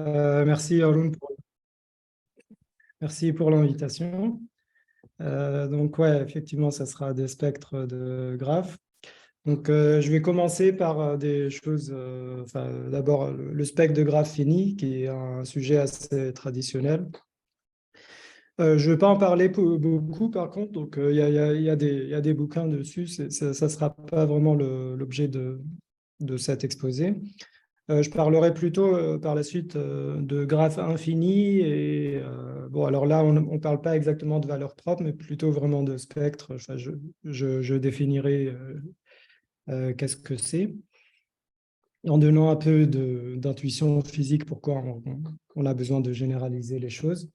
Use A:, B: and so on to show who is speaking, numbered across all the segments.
A: Merci Arun merci pour l'invitation. Donc ouais, effectivement, ça sera des spectres de graphes. Donc je vais commencer par des choses, d'abord le spectre de graphe fini, qui est un sujet assez traditionnel. Je ne vais pas en parler beaucoup par contre, donc il y a des bouquins dessus, ça ne sera pas vraiment l'objet de cet exposé. Je parlerai plutôt par la suite de graphes infinis et bon, alors là, on ne parle pas exactement de valeurs propres, mais plutôt vraiment de spectres. Enfin, je définirai qu'est-ce que c'est, en donnant un peu d'intuition physique pourquoi on a besoin de généraliser les choses.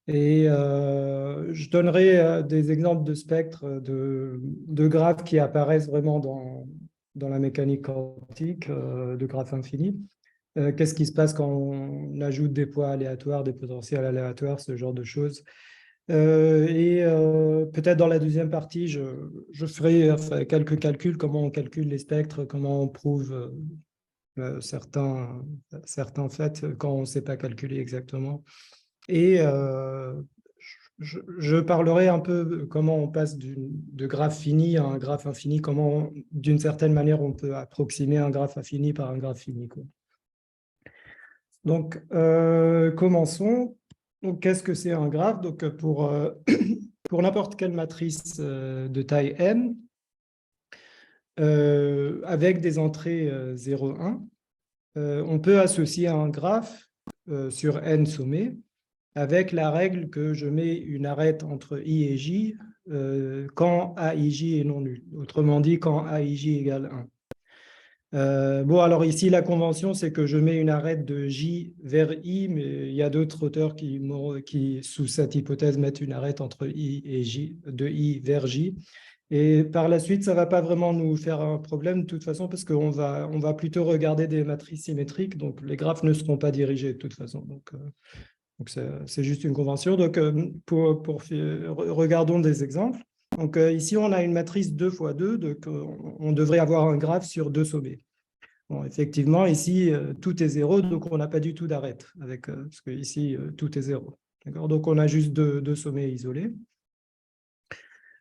A: Et je donnerai des exemples de spectres, de graphes qui apparaissent vraiment dans la mécanique quantique, de graphes infinis. Qu'est-ce qui se passe quand on ajoute des poids aléatoires, des potentiels aléatoires, ce genre de choses. Peut-être dans la deuxième partie, je ferai quelques calculs, comment on calcule les spectres, comment on prouve certains faits quand on ne sait pas calculer exactement. Et je parlerai un peu comment on passe de graphe fini à un graphe infini, comment d'une certaine manière on peut approximer un graphe infini par un graphe fini, quoi. Donc, commençons. Donc, qu'est-ce que c'est un graphe? Donc, pour n'importe quelle matrice de taille n, avec des entrées 0, 1, on peut associer un graphe sur n sommets avec la règle que je mets une arête entre i et j quand a, i, j est non nul. Autrement dit, quand a, i, j égale 1. Bon, alors ici, la convention, c'est que je mets une arête de J vers I, mais il y a d'autres auteurs qui, sous cette hypothèse, mettent une arête entre I et J, de I vers J. Et par la suite, ça ne va pas vraiment nous faire un problème de toute façon, parce qu'on va plutôt regarder des matrices symétriques, donc les graphes ne seront pas dirigés de toute façon. Donc c'est juste une convention. Donc, regardons des exemples. Donc, ici, on a une matrice 2 fois 2, donc on devrait avoir un graphe sur deux sommets. Bon, effectivement, ici, tout est 0, donc on n'a pas du tout d'arête, parce que ici, tout est 0. Donc, on a juste deux sommets isolés.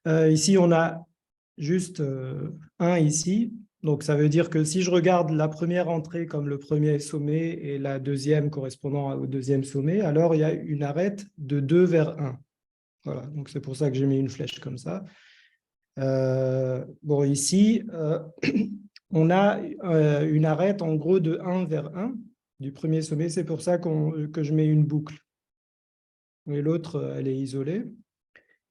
A: Ici, on a juste 1 ici. Donc, ça veut dire que si je regarde la première entrée comme le premier sommet et la deuxième correspondant au deuxième sommet, alors il y a une arête de 2 vers 1. Voilà, donc c'est pour ça que j'ai mis une flèche comme ça. Bon, ici, on a une arête en gros de 1 vers 1 du premier sommet. C'est pour ça que je mets une boucle. Et l'autre, elle est isolée.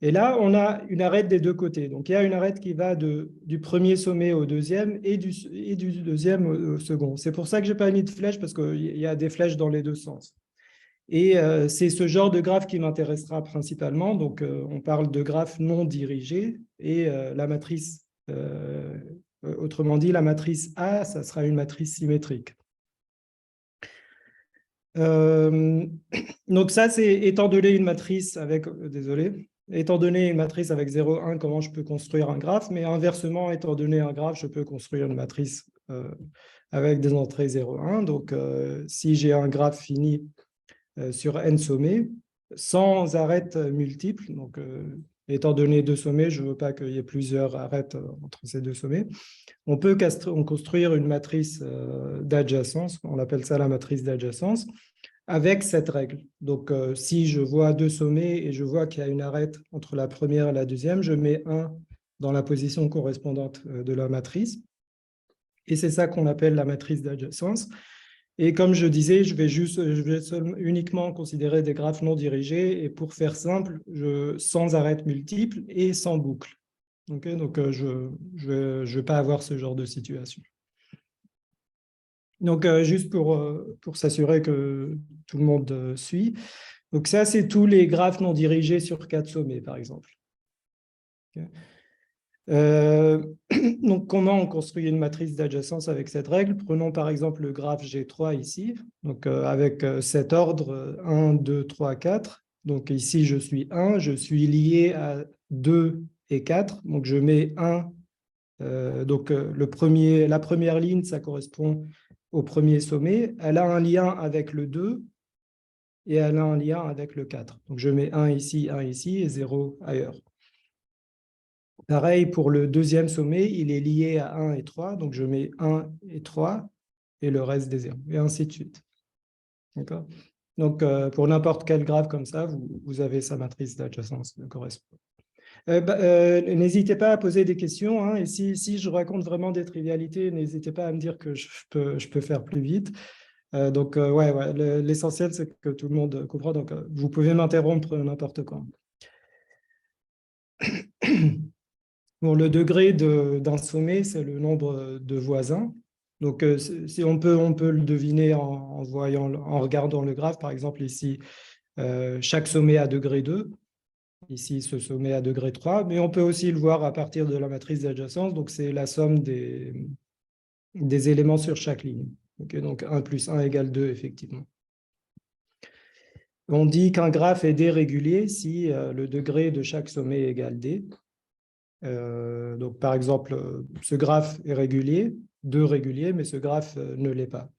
A: Et là, on a une arête des deux côtés. Donc, il y a une arête qui va du premier sommet au deuxième et du deuxième au second. C'est pour ça que je n'ai pas mis de flèche, parce qu'il y a des flèches dans les deux sens. Et c'est ce genre de graphe qui m'intéressera principalement. Donc, on parle de graphe non dirigé. Et la matrice, autrement dit, la matrice A, ça sera une matrice symétrique. Donc ça, c'est étant donné une matrice avec, étant donné une matrice avec 0, 1, comment je peux construire un graphe, mais inversement, étant donné un graphe, je peux construire une matrice avec des entrées 0, 1. Donc, si j'ai un graphe fini sur n sommets, sans arêtes multiples, donc étant donné deux sommets, je ne veux pas qu'il y ait plusieurs arêtes entre ces deux sommets, on peut construire une matrice d'adjacence, on appelle ça la matrice d'adjacence, avec cette règle. Donc, si je vois deux sommets et je vois qu'il y a une arête entre la première et la deuxième, je mets 1 dans la position correspondante de la matrice. Et c'est ça qu'on appelle la matrice d'adjacence. Et comme je disais, je vais uniquement considérer des graphes non dirigés. Et pour faire simple, sans arête multiple et sans boucle. Okay, donc, je ne vais pas avoir ce genre de situation. Donc, juste pour s'assurer que tout le monde suit. Donc, ça, c'est tous les graphes non dirigés sur 4 sommets, par exemple. Okay. Donc, comment on construit une matrice d'adjacence avec cette règle? Prenons par exemple le graphe G3 ici, donc avec cet ordre 1, 2, 3, 4. Donc ici, je suis 1, je suis lié à 2 et 4. Donc je mets 1. La première ligne, ça correspond au premier sommet, elle a un lien avec le 2 et elle a un lien avec le 4. Donc, je mets 1 ici et 0 ailleurs. Pareil, pour le deuxième sommet, il est lié à 1 et 3, donc je mets 1 et 3 et le reste des 0, et ainsi de suite. D'accord? Donc, pour n'importe quel graphe comme ça, vous avez sa matrice d'adjacence correspondante. N'hésitez pas à poser des questions, hein, et si je raconte vraiment des trivialités, n'hésitez pas à me dire que je peux faire plus vite. Ouais, l'essentiel, c'est que tout le monde comprend. Donc, vous pouvez m'interrompre n'importe quand. Bon, le degré d'un sommet, c'est le nombre de voisins. Donc, si on peut le deviner en regardant le graphe. Par exemple, ici, chaque sommet a degré 2. Ici, ce sommet a degré 3. Mais on peut aussi le voir à partir de la matrice d'adjacence. Donc, c'est la somme des éléments sur chaque ligne. Okay, donc, 1 plus 1 égale 2, effectivement. On dit qu'un graphe est dérégulier si le degré de chaque sommet égale d. Donc, par exemple, ce graphe est régulier, 2 réguliers, mais ce graphe ne l'est pas.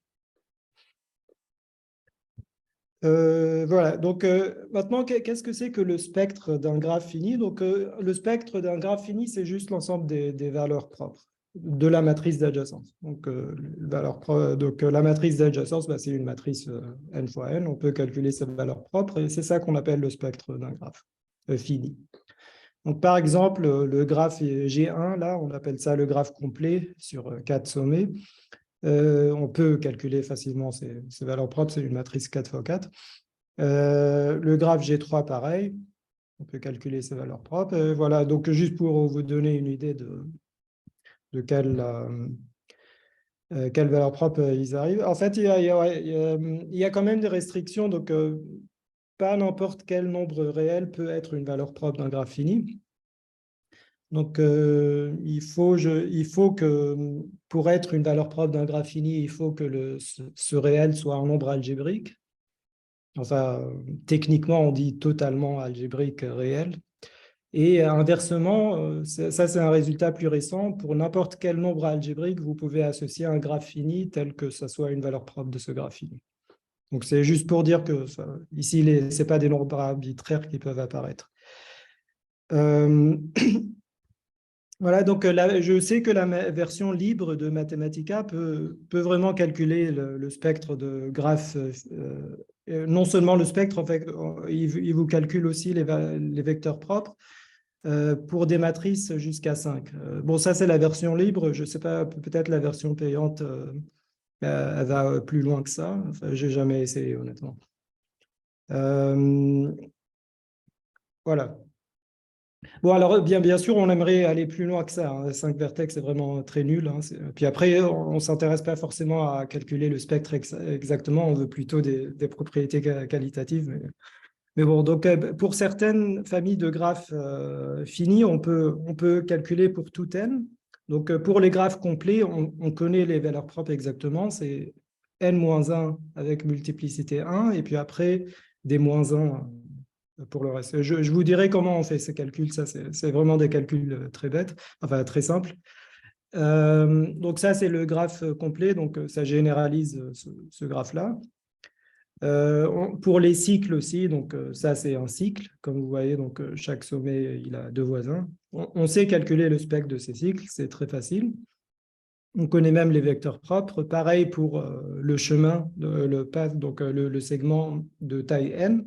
A: Voilà, donc maintenant, qu'est-ce que c'est que le spectre d'un graphe fini? Donc, le spectre d'un graphe fini, c'est juste l'ensemble des valeurs propres de la matrice d'adjacence. Donc, la matrice d'adjacence, bah, c'est une matrice n fois n. On peut calculer ses valeurs propres et c'est ça qu'on appelle le spectre d'un graphe fini. Donc, par exemple, le graphe G1, là, on appelle ça le graphe complet sur 4 sommets. On peut calculer facilement ces valeurs propres, c'est une matrice 4 fois 4. Le graphe G3, pareil, on peut calculer ses valeurs propres. Voilà, donc juste pour vous donner une idée de quelle valeur propre ils arrivent. En fait, il y a quand même des restrictions, donc pas n'importe quel nombre réel peut être une valeur propre d'un graphe fini. Donc, il faut que, pour être une valeur propre d'un graphe fini, il faut que ce réel soit un nombre algébrique. Enfin, techniquement, on dit totalement algébrique réel. Et inversement, ça c'est un résultat plus récent. Pour n'importe quel nombre algébrique, vous pouvez associer un graphe fini tel que ça soit une valeur propre de ce graphe fini. Donc, c'est juste pour dire que ici, ce n'est pas des nombres arbitraires qui peuvent apparaître. Voilà, donc je sais que la version libre de Mathematica peut vraiment calculer le spectre de graphes. Non seulement le spectre, en fait, il vous calcule aussi les vecteurs propres pour des matrices jusqu'à 5. Bon, ça, c'est la version libre. Je ne sais pas, peut-être la version payante, elle va plus loin que ça. Enfin, je n'ai jamais essayé, honnêtement. Voilà. Bon, alors, bien sûr, on aimerait aller plus loin que ça, hein. 5 vertex, c'est vraiment très nul, hein. Puis après, on ne s'intéresse pas forcément à calculer le spectre exactement. On veut plutôt des propriétés qualitatives. Mais bon, donc, pour certaines familles de graphes finis, on peut calculer pour tout n. Donc, pour les graphes complets, on connaît les valeurs propres exactement. C'est n-1 avec multiplicité 1, et puis après, des moins 1 pour le reste. Je vous dirai comment on fait ces calculs. Ça, c'est vraiment des calculs très bêtes, enfin très simples. Donc ça, c'est le graphe complet. Donc ça généralise ce graphe-là. Pour les cycles aussi, donc ça, c'est un cycle. Comme vous voyez, donc chaque sommet, il a 2 voisins. On sait calculer le spectre de ces cycles. C'est très facile. On connaît même les vecteurs propres. Pareil pour le chemin, le path, donc le segment de taille n.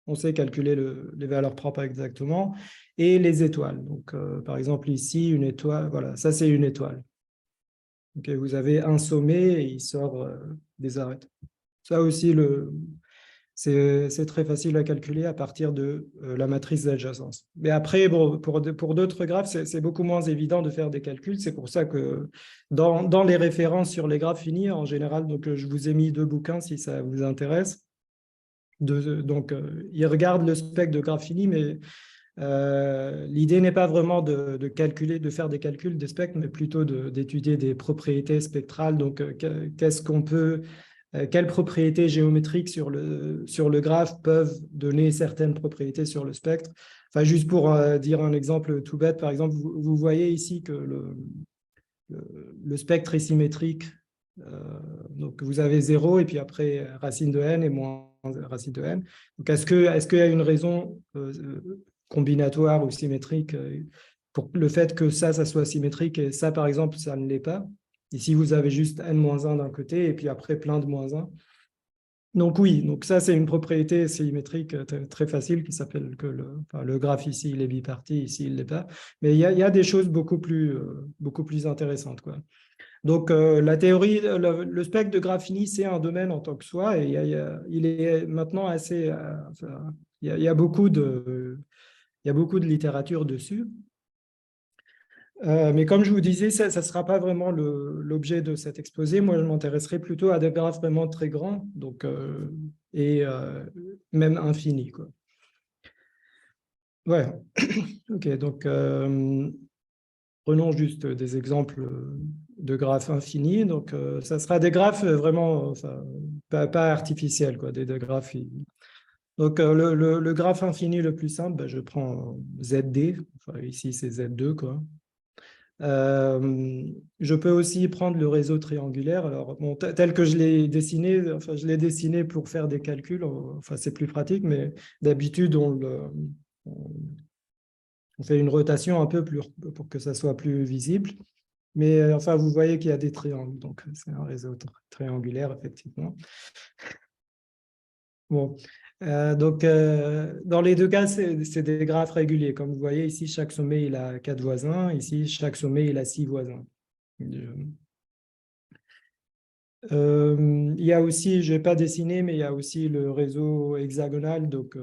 A: On sait calculer les valeurs propres exactement, et les étoiles. Donc, par exemple, ici, une étoile, voilà, ça c'est une étoile. Okay, vous avez un sommet et il sort des arêtes. Ça aussi, c'est très facile à calculer à partir de la matrice d'adjacence. Mais après, bon, pour d'autres graphes, c'est beaucoup moins évident de faire des calculs. C'est pour ça que dans les références sur les graphes finis, en général, donc, je vous ai mis 2 bouquins si ça vous intéresse. Donc, ils regardent le spectre de graphe fini, mais l'idée n'est pas vraiment de calculer, de faire des calculs des spectres, mais plutôt d'étudier des propriétés spectrales. Donc, quelles propriétés géométriques sur le graphe peuvent donner certaines propriétés sur le spectre. Enfin, juste pour dire un exemple tout bête, par exemple, vous voyez ici que le spectre est symétrique Donc, vous avez 0 et puis après racine de n et moins racine de n. Donc, est-ce qu'il y a une raison combinatoire ou symétrique pour le fait que ça soit symétrique et ça, par exemple, ça ne l'est pas? Ici, vous avez juste n-1 d'un côté et puis après plein de moins 1. Donc oui, donc ça c'est une propriété symétrique très facile qui s'appelle que le graphe ici il est biparti, ici il ne l'est pas. Mais il y a des choses beaucoup plus intéressantes, quoi. Donc la théorie, le spectre de graphe fini, c'est un domaine en tant que soi et il est maintenant assez, enfin, il y a beaucoup de littérature dessus. Mais comme je vous disais, ça ne sera pas vraiment l'objet de cet exposé. Moi, je m'intéresserai plutôt à des graphes vraiment très grands, donc, et même infinis, quoi. Ouais, ok. Donc, prenons juste des exemples de graphes infinis. Donc, ça sera des graphes vraiment, enfin, pas artificiels, quoi, des graphes. Donc, le graphe infini le plus simple, ben, je prends ZD. Enfin, ici, c'est Z2, quoi. Je peux aussi prendre le réseau triangulaire. Alors, bon, tel que je l'ai dessiné, enfin, je l'ai dessiné pour faire des calculs. Enfin, c'est plus pratique, mais d'habitude, on fait une rotation un peu plus pour que ça soit plus visible. Mais enfin, vous voyez qu'il y a des triangles, donc c'est un réseau triangulaire, effectivement. Bon, donc dans les deux cas, c'est des graphes réguliers. Comme vous voyez ici, chaque sommet il a 4 voisins. Ici, chaque sommet il a 6 voisins. Il y a aussi, je n'ai pas dessiné, mais il y a aussi le réseau hexagonal, donc,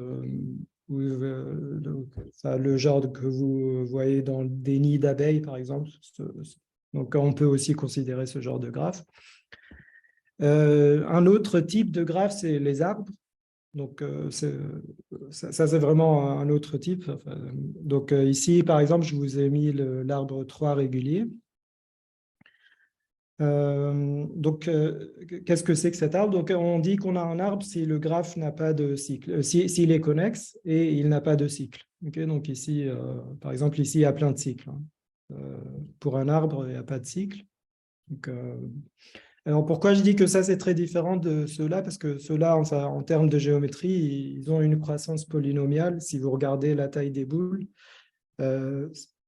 A: ça, le genre que vous voyez dans des nids d'abeilles, par exemple. Donc, on peut aussi considérer ce genre de graphe. Un autre type de graphe, c'est les arbres. Donc, ça c'est vraiment un autre type. Enfin, donc, ici, par exemple, je vous ai mis l'arbre 3 régulier. Donc, qu'est-ce que c'est que cet arbre? Donc, on dit qu'on a un arbre si le graphe n'a pas de cycle, s'il est connexe et il n'a pas de cycle. Okay, donc ici, par exemple, ici, il y a plein de cycles, hein. Pour un arbre, il n'y a pas de cycle. Donc, alors, pourquoi je dis que ça, c'est très différent de ceux-là? Parce que ceux-là, enfin, en termes de géométrie, ils ont une croissance polynomiale. Si vous regardez la taille des boules,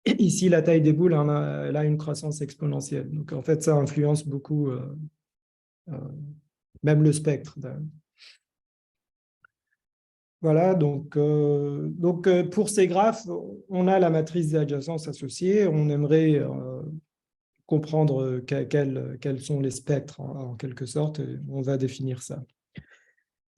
A: ici, la taille des boules, elle a une croissance exponentielle. Donc, en fait, ça influence beaucoup même le spectre. Voilà, donc, pour ces graphes, on a la matrice d'adjacence associée. On aimerait comprendre quels sont les spectres, en quelque sorte. Et on va définir ça.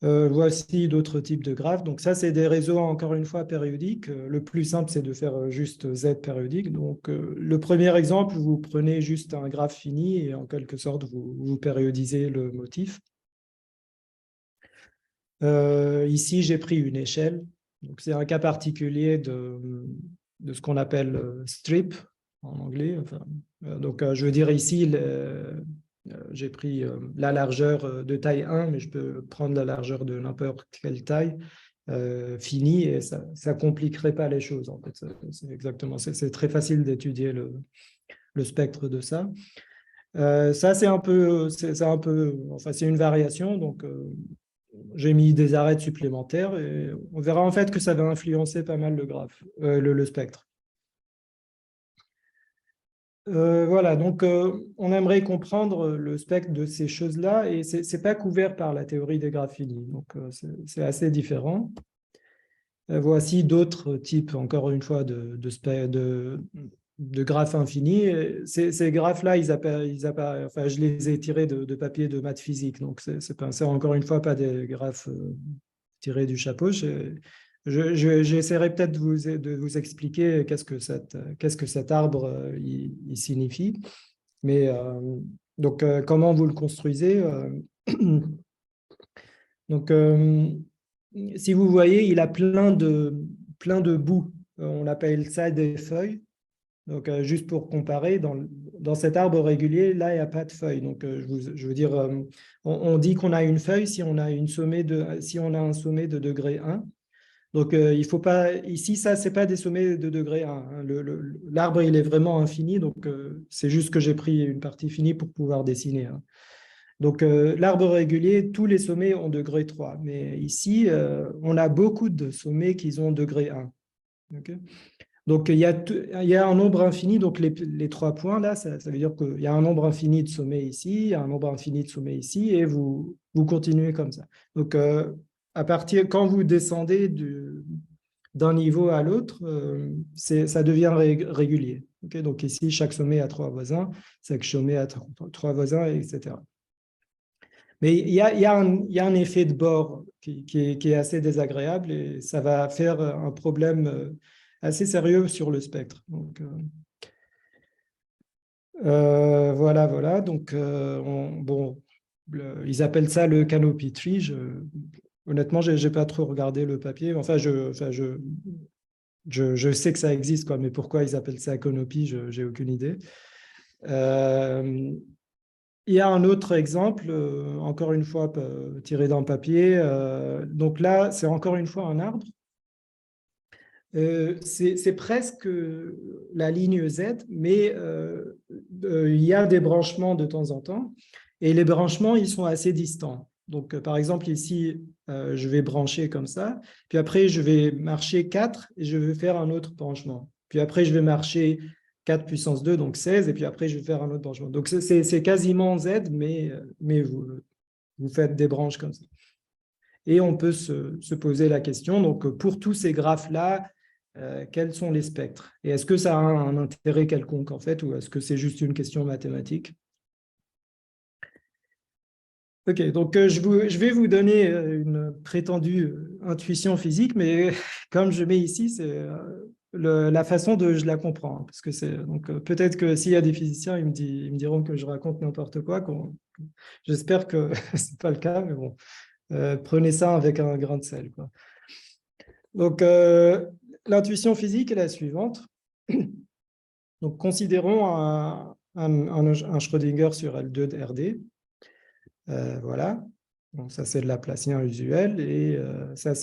A: Voici d'autres types de graphes. Donc ça, c'est des réseaux, encore une fois, périodiques. Le plus simple, c'est de faire juste Z périodique. Donc le premier exemple, vous prenez juste un graphe fini et en quelque sorte, vous périodisez le motif. Ici, j'ai pris une échelle. Donc c'est un cas particulier de ce qu'on appelle strip en anglais. Enfin, donc je veux dire ici, j'ai pris la largeur de taille 1, mais je peux prendre la largeur de n'importe quelle taille finie et ça ne compliquerait pas les choses. En fait, c'est exactement, c'est très facile d'étudier le spectre de ça. Ça, c'est un peu, enfin, c'est une variation. Donc, j'ai mis des arêtes supplémentaires et on verra en fait que ça va influencer pas mal le graphe, le spectre. Voilà, donc on aimerait comprendre le spectre de ces choses-là et ce n'est pas couvert par la théorie des graphes finis, donc c'est assez différent. Voici d'autres types, encore une fois, de graphes infinis. Ces graphes-là, enfin, je les ai tirés de papier de maths physique, donc c'est encore une fois pas des graphes tirés du chapeau. J'essaierai peut-être de vous expliquer qu'est-ce que cet arbre il signifie. Mais donc, comment vous le construisez donc, si vous voyez, il a plein de bouts. On appelle ça des feuilles. Donc, juste pour comparer, dans cet arbre régulier, là, il n'y a pas de feuilles. Donc, je veux dire, on dit qu'on a une feuille si on a si on a un sommet de degré 1. Donc, il faut pas, ici, ça, ce n'est pas des sommets de degré 1, hein. L'arbre, il est vraiment infini. Donc, c'est juste que j'ai pris une partie finie pour pouvoir dessiner, hein. Donc, l'arbre régulier, tous les sommets ont degré 3. Mais ici, on a beaucoup de sommets qui ont degré 1. Okay. Donc, il y a un nombre infini. Donc, les 3 points, là, ça veut dire qu'il y a un nombre infini de sommets ici, il y a un nombre infini de sommets ici, et vous continuez comme ça. Donc, quand vous descendez d'un niveau à l'autre, ça devient régulier. Okay. Donc, ici, chaque sommet a 3 voisins, chaque sommet a 3 voisins, etc. Mais il y a un effet de bord qui est assez désagréable et ça va faire un problème assez sérieux sur le spectre. Donc, voilà. Donc, bon, ils appellent ça le canopy tree. Honnêtement, je n'ai pas trop regardé le papier. Enfin, je sais que ça existe, quoi, mais pourquoi ils appellent ça canopy, je n'ai aucune idée. Il y a un autre exemple, encore une fois tiré d'un papier. Donc là, c'est encore une fois un arbre. C'est presque la ligne Z, mais il y a des branchements de temps en temps. Et les branchements, ils sont assez distants. Donc, par exemple, ici, je vais brancher comme ça. Puis après, je vais marcher 4 et je vais faire un autre branchement. Puis après, je vais marcher 4 puissance 2, donc 16. Et puis après, je vais faire un autre branchement. Donc, c'est quasiment Z, mais vous faites des branches comme ça. Et on peut se poser la question, donc pour tous ces graphes-là, quels sont les spectres? Et est-ce que ça a un intérêt quelconque en fait, ou est-ce que c'est juste une question mathématique? Ok, donc je vais vous donner une prétendue intuition physique, mais comme je mets ici, c'est la façon dont je la comprends. Hein, parce que c'est donc peut-être que s'il y a des physiciens, ils me diront que je raconte n'importe quoi. J'espère que c'est pas le cas, mais bon, prenez ça avec un grain de sel, quoi. Donc, l'intuition physique est la suivante. Donc, considérons un Schrödinger sur L2 de RD. Voilà. Donc, ça, c'est le Laplacien usuel. Et ça,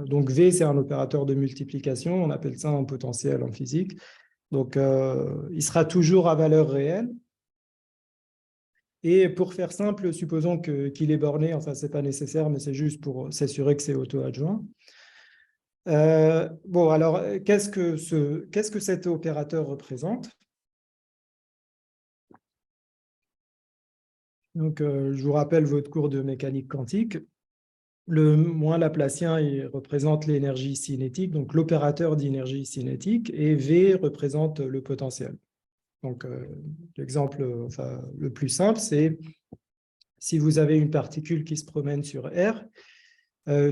A: donc, V, c'est un opérateur de multiplication. On appelle ça un potentiel en physique. Donc, il sera toujours à valeur réelle. Et pour faire simple, supposons qu'il est borné. Enfin, ce n'est pas nécessaire, mais c'est juste pour s'assurer que c'est auto-adjoint. Bon, alors, qu'est-ce que cet opérateur représente? Donc, je vous rappelle votre cours de mécanique quantique. Le moins laplacien, il représente l'énergie cinétique, donc l'opérateur d'énergie cinétique, et V représente le potentiel. Donc, l'exemple le plus simple, c'est si vous avez une particule qui se promène sur R,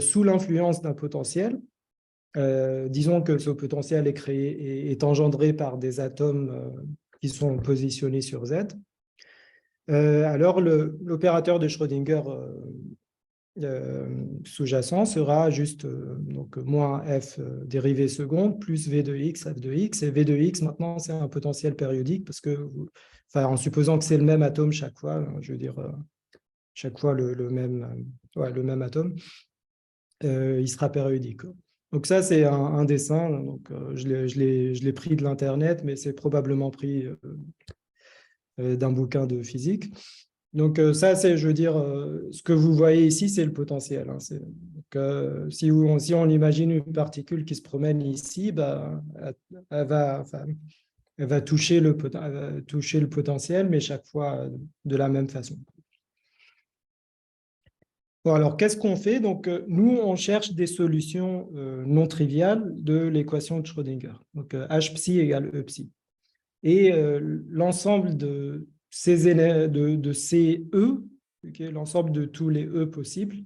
A: sous l'influence d'un potentiel, disons que ce potentiel est créé et est engendré par des atomes qui sont positionnés sur Z. Alors, l'opérateur de Schrödinger sous-jacent sera juste donc, moins f dérivée seconde plus v de x, f de x. Et v de x, maintenant, c'est un potentiel périodique parce que, en supposant que c'est le même atome chaque fois, je veux dire, chaque fois le même atome, il sera périodique. Donc ça, c'est un dessin. Donc, je l'ai pris de l'Internet, mais c'est probablement pris d'un bouquin de physique. Donc ça, c'est, je veux dire, ce que vous voyez ici, c'est le potentiel. Hein. Donc, si on imagine une particule qui se promène ici, bah, elle va toucher le potentiel, mais chaque fois de la même façon. Bon, alors, qu'est-ce qu'on fait? Donc, nous, on cherche des solutions non triviales de l'équation de Schrödinger. Donc, H psi égale E psi. Et l'ensemble de ces E, okay, l'ensemble de tous les E possibles,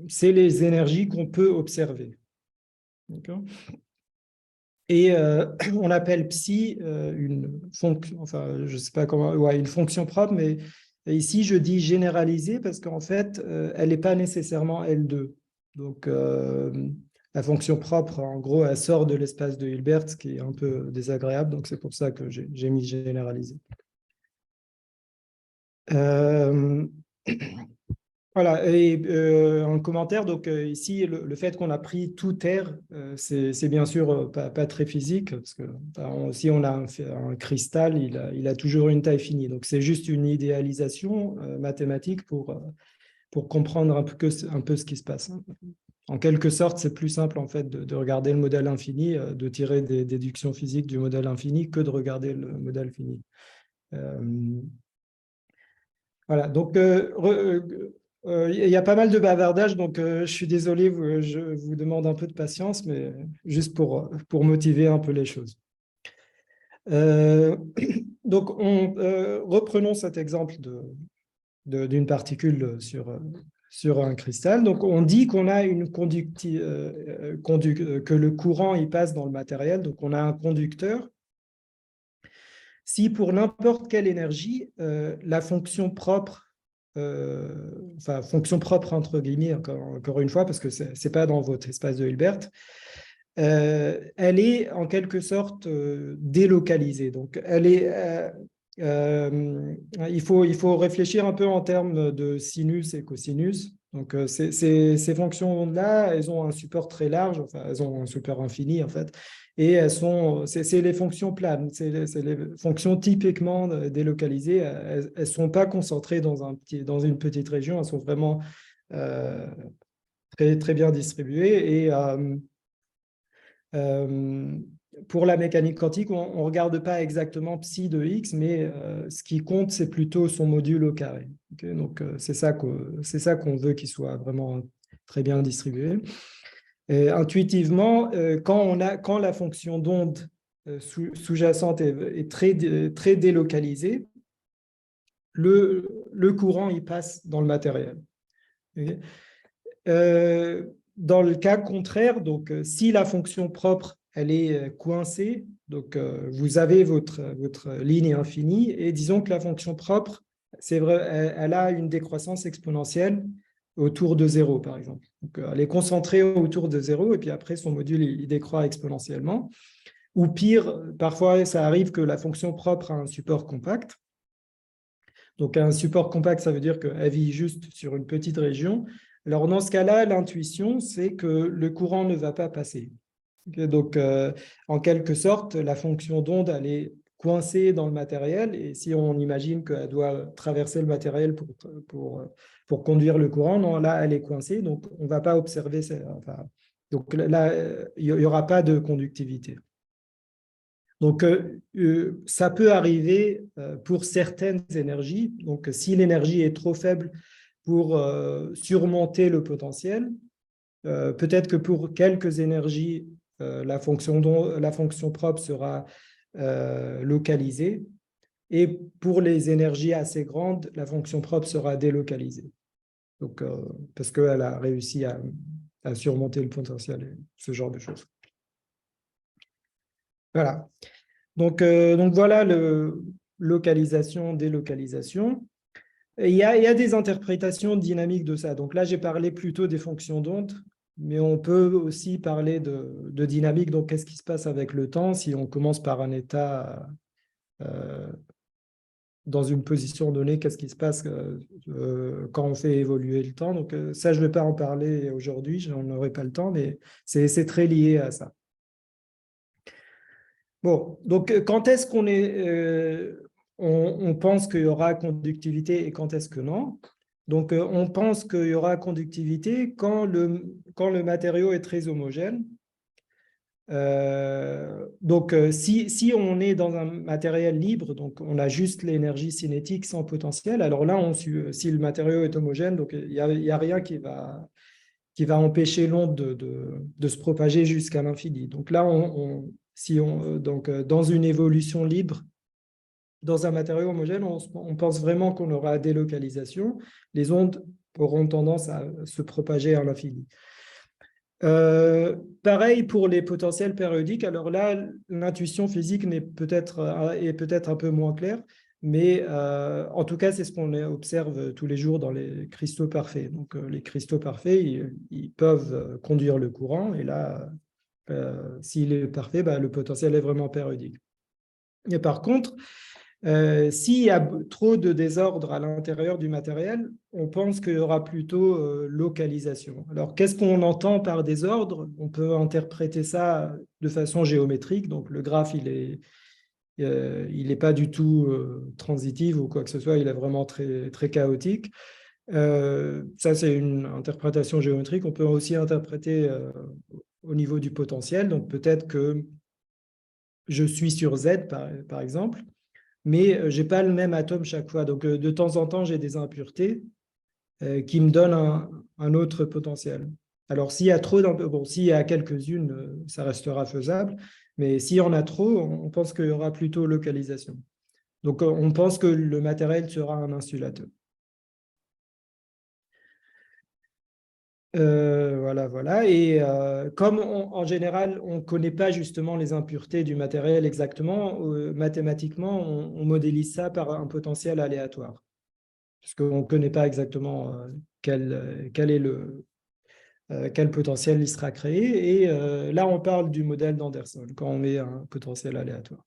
A: c'est les énergies qu'on peut observer. Et on appelle psi une fonction, enfin, je sais pas comment, ouais, une fonction propre, mais ici, je dis généralisée parce qu'en fait, elle n'est pas nécessairement L2. Donc, la fonction propre, en gros, elle sort de l'espace de Hilbert, ce qui est un peu désagréable. Donc, c'est pour ça que j'ai mis généralisé. Voilà, et en commentaire, donc ici, le fait qu'on a pris tout R, c'est bien sûr pas très physique, parce que si on a un cristal, il a toujours une taille finie. Donc c'est juste une idéalisation mathématique pour comprendre un peu ce qui se passe. En quelque sorte, c'est plus simple en fait de regarder le modèle infini, de tirer des déductions physiques du modèle infini que de regarder le modèle fini. Voilà, donc il y a pas mal de bavardage, donc je suis désolé, je vous demande un peu de patience, mais juste pour motiver un peu les choses. Euh, donc, reprenons cet exemple d'une particule sur un cristal. Donc, on dit qu'on a que le courant il passe dans le matériel, donc on a un conducteur. Si pour n'importe quelle énergie, la fonction propre, enfin fonction propre entre guillemets, encore une fois, parce que ce n'est pas dans votre espace de Hilbert, elle est en quelque sorte délocalisée. Donc, il faut réfléchir un peu en termes de sinus et cosinus. Donc, ces fonctions-là, elles ont un support très large, enfin, elles ont un support infini en fait, et c'est les fonctions planes, c'est les fonctions typiquement délocalisées. Elles ne sont pas concentrées dans une petite région, elles sont vraiment euh, très, très bien distribuées. Et euh, pour la mécanique quantique, on ne regarde pas exactement psi de x, mais ce qui compte, c'est plutôt son module au carré. Okay, donc, c'est ça qu'on veut qu'il soit vraiment très bien distribué. Et intuitivement, quand la fonction d'onde sous-jacente est très, très délocalisée, le courant il passe dans le matériel. Okay. Dans le cas contraire, donc si la fonction propre elle est coincée, donc vous avez votre ligne infinie et disons que la fonction propre, c'est vrai, elle a une décroissance exponentielle autour de 0 par exemple. Donc, elle est concentrée autour de 0 et puis après son module il décroît exponentiellement. Ou pire, parfois ça arrive que la fonction propre a un support compact. Donc, un support compact, ça veut dire qu'elle vit juste sur une petite région. Alors, dans ce cas-là, l'intuition, c'est que le courant ne va pas passer. Donc, en quelque sorte, la fonction d'onde, elle est coincée dans le matériel. Et si on imagine qu'elle doit traverser le matériel pour conduire le courant, non, là, elle est coincée. Donc, on ne va pas observer. Enfin, donc là, il n'y aura pas de conductivité. Donc, ça peut arriver pour certaines énergies. Donc, si l'énergie est trop faible pour surmonter le potentiel, peut-être que pour quelques énergies, la fonction propre sera localisée. Et pour les énergies assez grandes, la fonction propre sera délocalisée. Donc, parce qu'elle a réussi à surmonter le potentiel, et ce genre de choses. Voilà. Donc voilà le localisation, délocalisation. Et il y a des interprétations dynamiques de ça. Donc là, j'ai parlé plutôt des fonctions d'onde, mais on peut aussi parler de dynamique. Donc, qu'est-ce qui se passe avec le temps si on commence par un état euh, dans une position donnée, qu'est-ce qui se passe quand on fait évoluer le temps. Donc, ça, je ne vais pas en parler aujourd'hui, je n'en aurai pas le temps, mais c'est très lié à ça. Bon, donc quand est-ce on pense qu'il y aura conductivité et quand est-ce que non? Donc, on pense qu'il y aura conductivité quand le matériau est très homogène. Donc, si on est dans un matériel libre, donc on a juste l'énergie cinétique sans potentiel, alors là, si le matériau est homogène, donc il y a rien qui va empêcher l'onde de se propager jusqu'à l'infini. Donc là, dans une évolution libre, dans un matériau homogène, on pense vraiment qu'on aura délocalisation. Les ondes auront tendance à se propager à l'infini. Pareil pour les potentiels périodiques. Alors là, l'intuition physique est peut-être un peu moins claire, mais en tout cas, c'est ce qu'on observe tous les jours dans les cristaux parfaits. Donc, les cristaux parfaits, ils peuvent conduire le courant, et là, s'il est parfait, le potentiel est vraiment périodique. Et par contre, S'il y a trop de désordre à l'intérieur du matériel, on pense qu'il y aura plutôt localisation. Alors, qu'est-ce qu'on entend par désordre? On peut interpréter ça de façon géométrique. Donc, le graphe, il est pas du tout transitif ou quoi que ce soit. Il est vraiment très, très chaotique. Ça, c'est une interprétation géométrique. On peut aussi interpréter au niveau du potentiel. Donc, peut-être que je suis sur Z, par exemple, mais je n'ai pas le même atome chaque fois. Donc, de temps en temps, j'ai des impuretés qui me donnent un autre potentiel. Alors, s'il y a trop bon, s'il y a quelques-unes, ça restera faisable, mais s'il y en a trop, on pense qu'il y aura plutôt localisation. Donc, on pense que le matériel sera un insulateur. Voilà, voilà. Et comme en général, on ne connaît pas justement les impuretés du matériel exactement, mathématiquement, on modélise ça par un potentiel aléatoire, puisqu'on ne connaît pas exactement quel potentiel il sera créé. Et là, on parle du modèle d'Anderson, quand on met un potentiel aléatoire.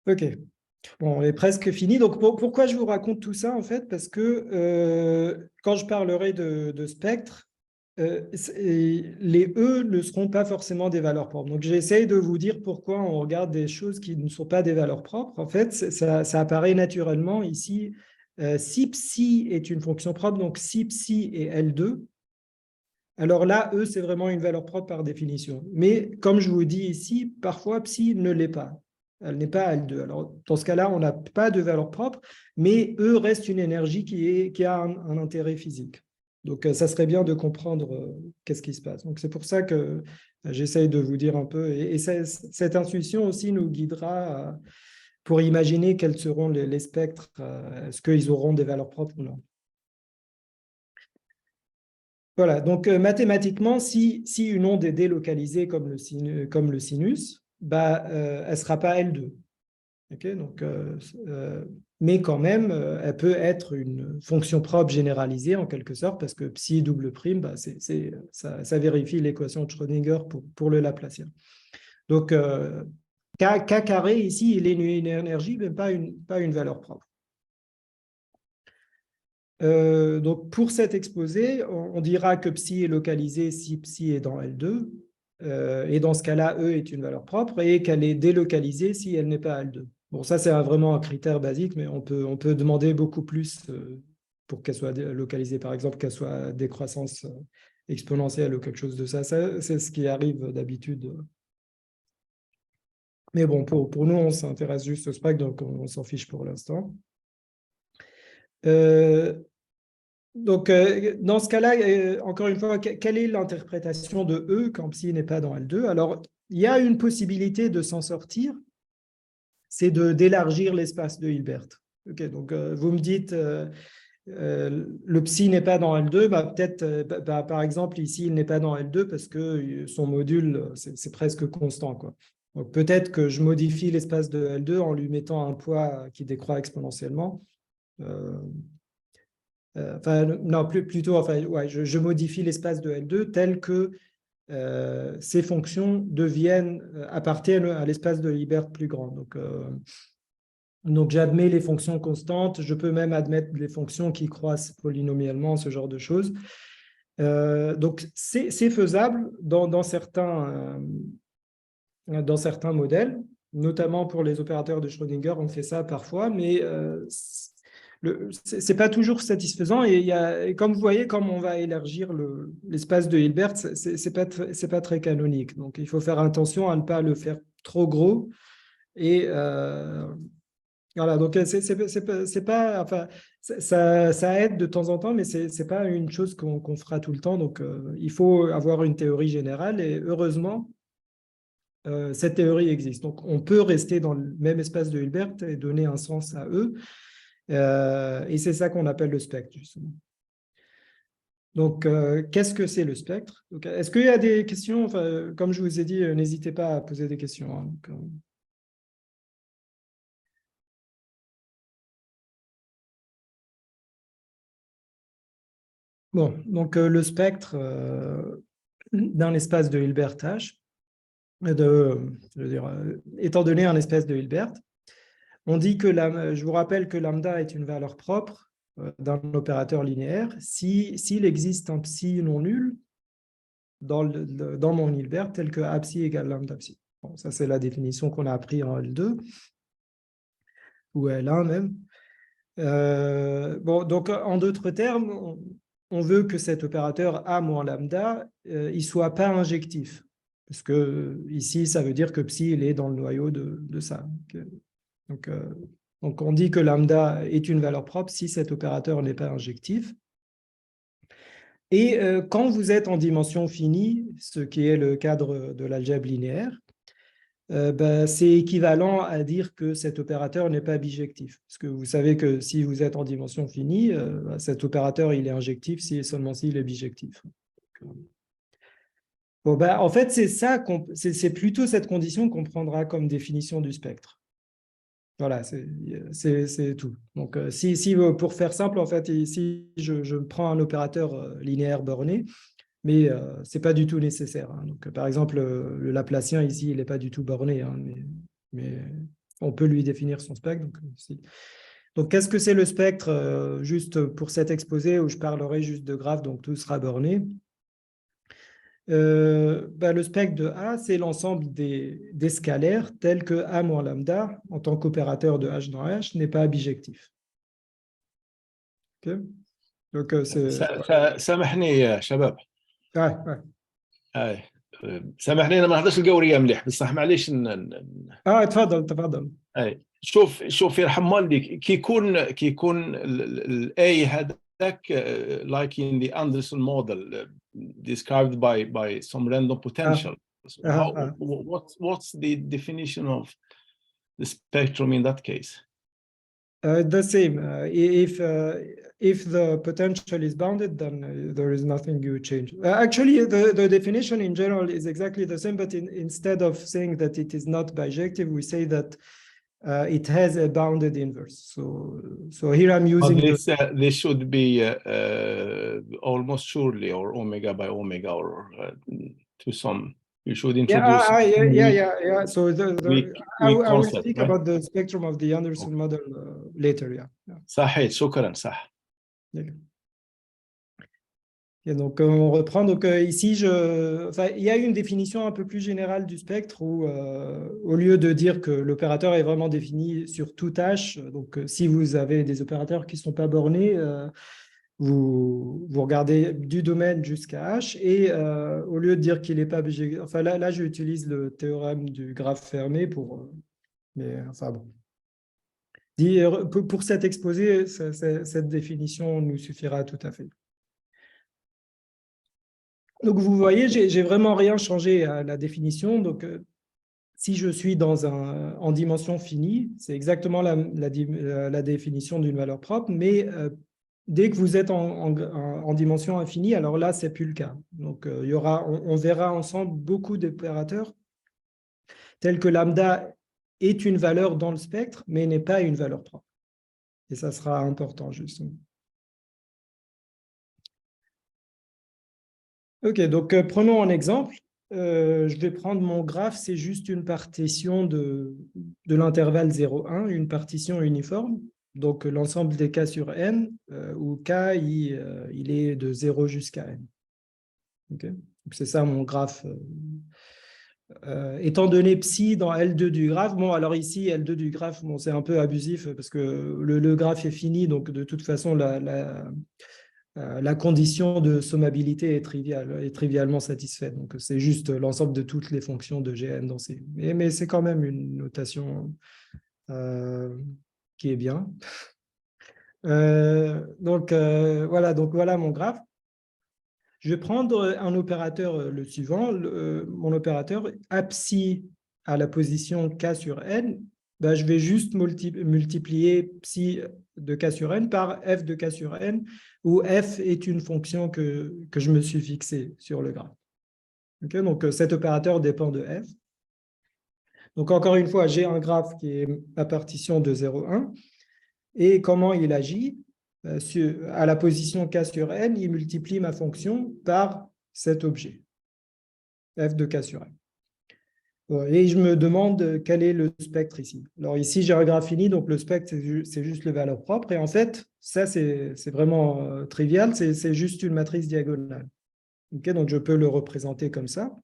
A: OK. Bon, on est presque fini. Donc, pourquoi je vous raconte tout ça, en fait? Parce que quand je parlerai de spectre, les E ne seront pas forcément des valeurs propres. Donc, j'essaye de vous dire pourquoi on regarde des choses qui ne sont pas des valeurs propres. En fait, ça apparaît naturellement ici. Si psi est une fonction propre, donc si psi est L2, alors là, E, c'est vraiment une valeur propre par définition. Mais comme je vous dis ici, parfois psi ne l'est pas. Elle n'est pas L2. Alors, dans ce cas-là, on n'a pas de valeur propre, mais E reste une énergie qui a un intérêt physique. Donc, ça serait bien de comprendre qu'est-ce qui se passe. Donc, c'est pour ça que j'essaye de vous dire un peu. Et cette intuition aussi nous guidera pour imaginer quels seront les spectres. Est-ce qu'ils auront des valeurs propres ou non? Voilà, donc mathématiquement, si une onde est délocalisée comme le sinus, bah, elle ne sera pas L2. Okay, donc, mais quand même, elle peut être une fonction propre généralisée en quelque sorte, parce que psi double prime, bah, ça vérifie l'équation de Schrödinger pour le Laplacien. Donc, K carré ici, il est une énergie, mais pas une valeur propre. Donc, pour cet exposé, on dira que psi est localisé si psi est dans L2. Et dans ce cas-là, E est une valeur propre et qu'elle est délocalisée si elle n'est pas L2. Bon, ça, c'est vraiment un critère basique, mais on peut demander beaucoup plus pour qu'elle soit localisée, par exemple, qu'elle soit décroissance exponentielle ou quelque chose de ça. C'est ce qui arrive d'habitude. Mais bon, pour nous, on s'intéresse juste au spectre, donc on s'en fiche pour l'instant. Donc, dans ce cas-là, encore une fois, quelle est l'interprétation de E quand psi n'est pas dans L2? Alors, il y a une possibilité de s'en sortir, c'est d'élargir l'espace de Hilbert. Okay, donc, vous me dites, le psi n'est pas dans L2, bah, peut-être, par exemple, ici, il n'est pas dans L2 parce que son module, c'est presque constant, quoi. Donc, peut-être que je modifie l'espace de L2 en lui mettant un poids qui décroît exponentiellement. Enfin, non, plutôt, enfin, ouais, je modifie l'espace de L2 tel que ces fonctions appartiennent à l'espace de Hilbert plus grand. Donc, j'admets les fonctions constantes. Je peux même admettre les fonctions qui croissent polynomialement, ce genre de choses. Donc, c'est faisable dans certains modèles, notamment pour les opérateurs de Schrödinger, on fait ça parfois, mais c'est pas toujours satisfaisant. Et comme vous voyez, comme on va élargir l'espace de Hilbert, c'est pas très canonique. Donc, il faut faire attention à ne pas le faire trop gros. Et voilà, donc c'est pas, enfin, ça aide de temps en temps, mais c'est pas une chose qu'on fera tout le temps. Donc, il faut avoir une théorie générale. Et heureusement, cette théorie existe. Donc, on peut rester dans le même espace de Hilbert et donner un sens à eux. Et c'est ça qu'on appelle le spectre, justement. Donc, qu'est-ce que c'est le spectre? Est-ce qu'il y a des questions? Enfin, comme je vous ai dit, n'hésitez pas à poser des questions. Hein. Donc, bon, donc le spectre d'un espace de Hilbert H, je veux dire, étant donné un espèce de Hilbert, on dit que, je vous rappelle que lambda est une valeur propre d'un opérateur linéaire s'il existe un psi non nul dans mon Hilbert tel que A psi égale lambda psi. Bon, ça, c'est la définition qu'on a appris en L2 ou L1 même. Bon, donc, en d'autres termes, on veut que cet opérateur A moins lambda, il ne soit pas injectif. Parce que ici, ça veut dire que psi, il est dans le noyau de ça. Donc, donc, on dit que lambda est une valeur propre si cet opérateur n'est pas injectif. Et quand vous êtes en dimension finie, ce qui est le cadre de l'algèbre linéaire, c'est équivalent à dire que cet opérateur n'est pas bijectif. Parce que vous savez que si vous êtes en dimension finie, cet opérateur il est injectif si et seulement s'il est bijectif. Bon, en fait, c'est plutôt cette condition qu'on prendra comme définition du spectre. Voilà, c'est tout. Donc, pour faire simple, en fait, ici, je prends un opérateur linéaire borné, mais ce n'est pas du tout nécessaire. Hein. Donc, par exemple, le Laplacien, ici, il n'est pas du tout borné, hein, mais on peut lui définir son spectre. Donc qu'est-ce que c'est le spectre juste pour cet exposé où je parlerai juste de graphes, donc tout sera borné. Le spectre de A, c'est l'ensemble des scalaires tels que A moins lambda, en tant qu'opérateur de H dans H, n'est pas bijectif. Okay. Donc,
B: سامحني يا شباب.
A: ouais.
B: سامحني انا ما نهضرش القوريه مليح بصح معليش
A: تفضل.
B: شوف يرحم والديك كي يكون الاي هذاك like in the Anderson model described by some random potential. What's the definition of the spectrum in that case?
A: The same. If the potential is bounded, then there is nothing you change. Actually, the definition in general is exactly the same, but instead of saying that it is not bijective, we say that it has a bounded inverse. So here I'm using
B: this should be almost surely or omega by omega or to some. You should introduce.
A: Yeah. So I will speak
B: right?
A: about the spectrum of the Anderson model later. Yeah.
B: صحيح شكرا صح.
A: Et donc, on reprend. Donc, ici, il y a une définition un peu plus générale du spectre où, au lieu de dire que l'opérateur est vraiment défini sur tout H, donc si vous avez des opérateurs qui ne sont pas bornés, vous regardez du domaine jusqu'à H et au lieu de dire qu'il n'est pas bijectif, enfin là, j'utilise le théorème du graphe fermé mais enfin bon. Pour cet exposé, cette définition nous suffira tout à fait. Donc, vous voyez, j'ai vraiment rien changé à la définition. Donc, si je suis en dimension finie, c'est exactement la définition d'une valeur propre, mais dès que vous êtes en dimension infinie, alors là, ce n'est plus le cas. Donc, on verra ensemble beaucoup d'opérateurs tels que lambda est une valeur dans le spectre, mais n'est pas une valeur propre. Et ça sera important, justement. Ok, donc prenons un exemple. Je vais prendre mon graphe, c'est juste une partition de l'intervalle 0,1, une partition uniforme. Donc l'ensemble des k sur n, où k il est de 0 jusqu'à n. Okay. C'est ça mon graphe. Étant donné psi dans L2 du graphe, bon alors ici L2 du graphe, bon, c'est un peu abusif parce que le graphe est fini, donc de toute façon la condition de sommabilité est trivialement satisfaite. Donc, c'est juste l'ensemble de toutes les fonctions de Gn dans C. Mais c'est quand même une notation qui est bien. Donc, voilà mon graphe. Je vais prendre un opérateur, le suivant. Mon opérateur, A psi à la position k sur n, je vais juste multiplier psi de k sur n par f de k sur n, où f est une fonction que je me suis fixée sur le graphe. Okay, donc, cet opérateur dépend de f. Donc, encore une fois, j'ai un graphe qui est à partition de 0,1. Et comment il agit? À la position k sur n, il multiplie ma fonction par cet objet, f de k sur n. Et je me demande quel est le spectre ici. Alors ici, j'ai un graphe fini, donc le spectre, c'est juste les valeurs propres. Et en fait, ça, c'est vraiment trivial, c'est juste une matrice diagonale. Okay, donc je peux le représenter comme ça.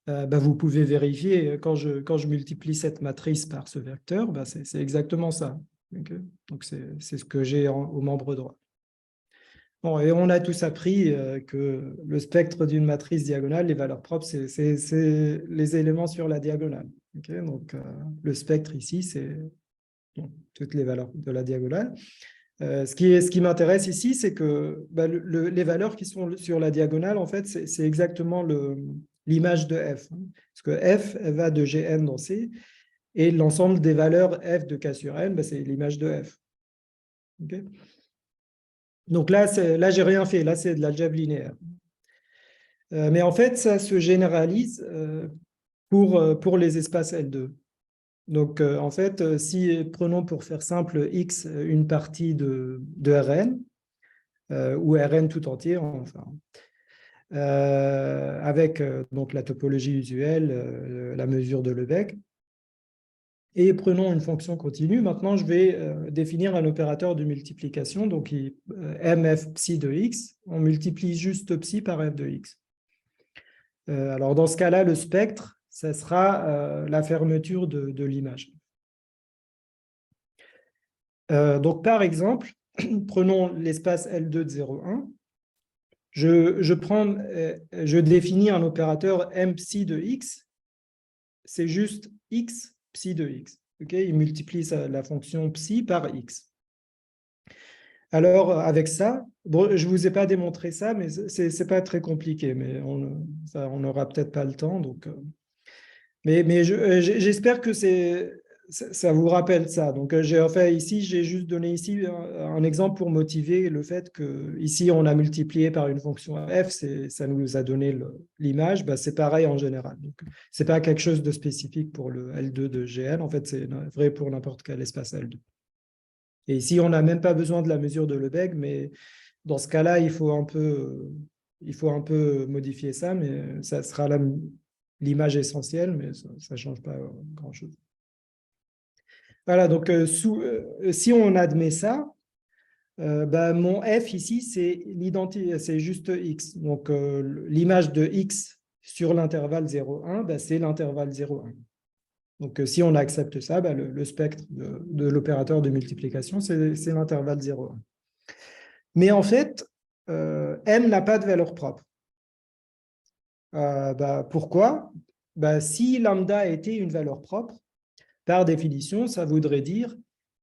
A: Vous pouvez vérifier, quand je multiplie cette matrice par ce vecteur, c'est exactement ça. Okay, donc c'est ce que j'ai au membre droit. Bon, et on a tous appris que le spectre d'une matrice diagonale, les valeurs propres, c'est les éléments sur la diagonale. Okay, donc le spectre ici, c'est toutes les valeurs de la diagonale. Ce qui m'intéresse ici, c'est que les valeurs qui sont sur la diagonale, en fait, c'est exactement l'image de f. Parce que f, elle va de Gn dans C, et l'ensemble des valeurs f de K sur n, c'est l'image de f. Okay, donc là, j'ai rien fait. Là, c'est de l'algèbre linéaire. Mais en fait, ça se généralise pour les espaces L2. Donc, en fait, si prenons pour faire simple X une partie de Rn, ou Rn tout entier, enfin, avec donc la topologie usuelle, la mesure de Lebesgue, et prenons une fonction continue. Maintenant, je vais définir un opérateur de multiplication, donc mf psi de x, on multiplie juste psi par f de x. Alors, dans ce cas-là, le spectre, ça sera la fermeture de l'image. Donc, par exemple, prenons l'espace L2 de 0,1. Je définis un opérateur m psi de x, c'est juste x psi de x. Okay, il multiplie la fonction psi par x. Alors, avec ça, bon, je ne vous ai pas démontré ça, mais ce n'est pas très compliqué, mais on n'aura peut-être pas le temps. Donc, mais j'espère que ça vous rappelle ça. Donc, ici, j'ai juste donné ici un exemple pour motiver le fait que ici, on a multiplié par une fonction f, ça nous a donné l'image. C'est pareil en général. Donc, ce n'est pas quelque chose de spécifique pour le L2 de GL. En fait, c'est vrai pour n'importe quel espace L2. Et ici, on n'a même pas besoin de la mesure de Lebesgue, mais dans ce cas-là, il faut un peu modifier ça, mais ça sera l'image essentielle, mais ça ne change pas grand-chose. Voilà, donc si on admet ça, mon f ici, c'est juste x. Donc l'image de x sur l'intervalle 0,1, c'est l'intervalle 0,1. Donc si on accepte ça, le spectre de l'opérateur de multiplication, c'est l'intervalle 0,1. Mais en fait, m n'a pas de valeur propre. Pourquoi? Si lambda était une valeur propre, par définition, ça voudrait dire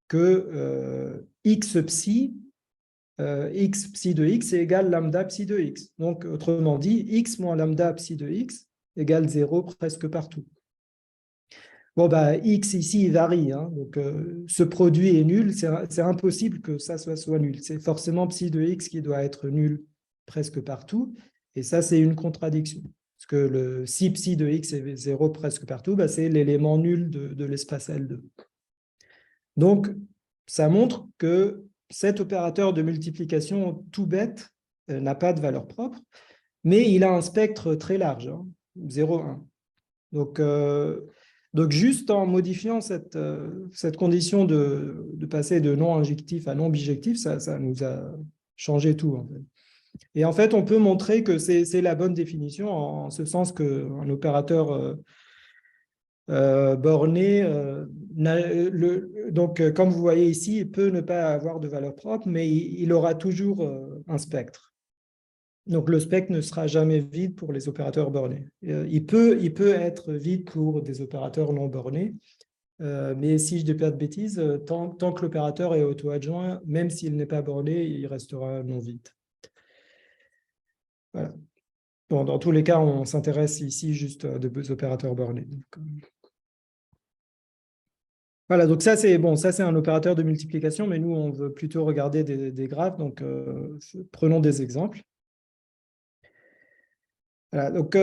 A: que x psi de x est égal lambda psi de x. Donc, autrement dit, x moins lambda psi de x égale 0 presque partout. Bon, x ici il varie, hein, donc ce produit est nul, c'est impossible que ça soit nul. C'est forcément psi de x qui doit être nul presque partout, et ça, c'est une contradiction. Parce que si psi de x est 0 presque partout, c'est l'élément nul de l'espace L2. Donc, ça montre que cet opérateur de multiplication tout bête n'a pas de valeur propre, mais il a un spectre très large, hein, 0,1. Donc, juste en modifiant cette condition de passer de non injectif à non bijectif, ça nous a changé tout, en fait. Et en fait, on peut montrer que c'est la bonne définition, en ce sens qu'un opérateur borné, donc comme vous voyez ici, il peut ne pas avoir de valeur propre, mais il aura toujours un spectre. Donc le spectre ne sera jamais vide pour les opérateurs bornés. Il peut être vide pour des opérateurs non bornés, mais si je ne dis pas de bêtises, tant que l'opérateur est auto-adjoint, même s'il n'est pas borné, il restera non vide. Voilà. Bon, dans tous les cas, on s'intéresse ici juste à des opérateurs bornés. Voilà, donc ça c'est un opérateur de multiplication, mais nous on veut plutôt regarder des graphes, donc prenons des exemples. Voilà, donc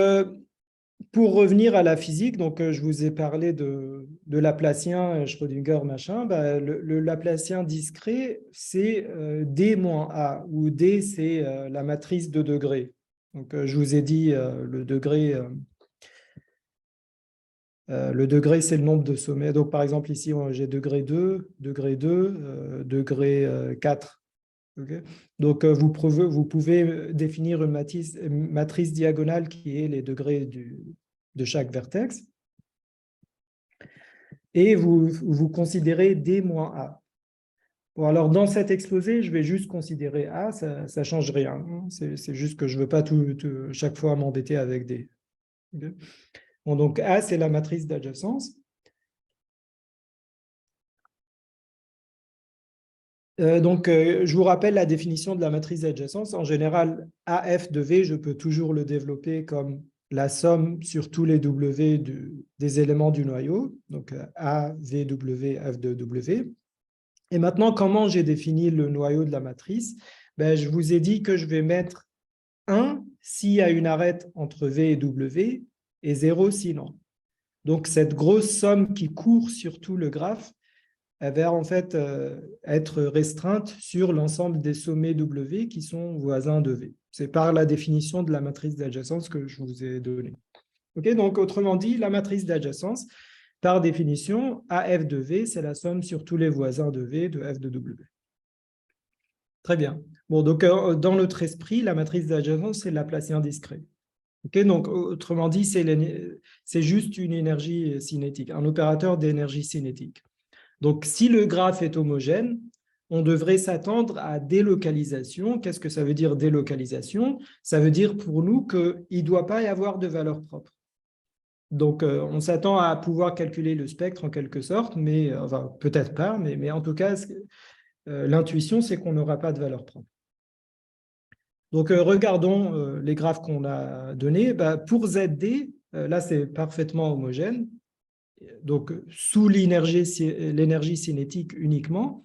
A: pour revenir à la physique, donc je vous ai parlé de Laplacien, Schrödinger, machin. Le Laplacien discret, c'est D-A, où D c'est la matrice de degrés. Donc je vous ai dit le degré Le degré, c'est le nombre de sommets. Donc, par exemple, ici, j'ai degré 2, degré 4. Okay. Donc, vous pouvez définir une matrice diagonale qui est les degrés de chaque vertex. Et vous considérez D moins A. Bon, alors, dans cet exposé, je vais juste considérer A, ça ne change rien. C'est juste que je ne veux pas chaque fois m'embêter avec D. Okay. Bon, donc, A, c'est la matrice d'adjacence. Je vous rappelle la définition de la matrice d'adjacence. En général, AF de V, je peux toujours le développer comme la somme sur tous les W des éléments du noyau. Donc, A, V, W, F de W. Et maintenant, comment j'ai défini le noyau de la matrice? Je vous ai dit que je vais mettre 1 s'il y a une arête entre V et W et 0 sinon. Donc, cette grosse somme qui court sur tout le graphe, elle va en fait être restreinte sur l'ensemble des sommets W qui sont voisins de V. C'est par la définition de la matrice d'adjacence que je vous ai donnée. Okay, donc, autrement dit, la matrice d'adjacence, par définition, AF de V, c'est la somme sur tous les voisins de V de F de W. Très bien. Bon, donc, dans notre esprit, la matrice d'adjacence, c'est le Laplacien discret. Okay, donc, autrement dit, c'est juste une énergie cinétique, un opérateur d'énergie cinétique. Donc, si le graphe est homogène, on devrait s'attendre à délocalisation. Qu'est-ce que ça veut dire délocalisation? Ça veut dire pour nous qu'il ne doit pas y avoir de valeur propre. Donc, on s'attend à pouvoir calculer le spectre en quelque sorte, mais enfin, peut-être pas, mais en tout cas, l'intuition, c'est qu'on n'aura pas de valeur propre. Donc, regardons les graphes qu'on a donnés. Pour ZD, là, c'est parfaitement homogène. Donc, sous l'énergie cinétique uniquement.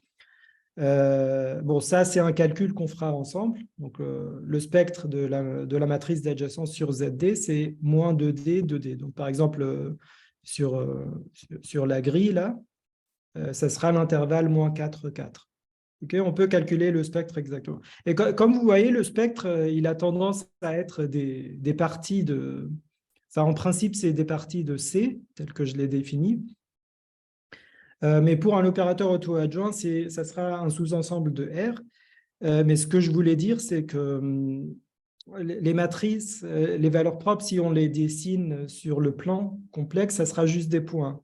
A: Bon, ça, c'est un calcul qu'on fera ensemble. Donc, le spectre de la matrice d'adjacence sur ZD, c'est moins 2D, 2D. Donc, par exemple, sur la grille, là, ça sera l'intervalle moins 4, 4. Okay, on peut calculer le spectre exactement. Et comme vous voyez, le spectre, il a tendance à être des parties de... Enfin, en principe, c'est des parties de C, telles que je l'ai définies. Mais pour un opérateur auto-adjoint, ça sera un sous-ensemble de R. Mais ce que je voulais dire, c'est que les matrices, les valeurs propres, si on les dessine sur le plan complexe, ça sera juste des points.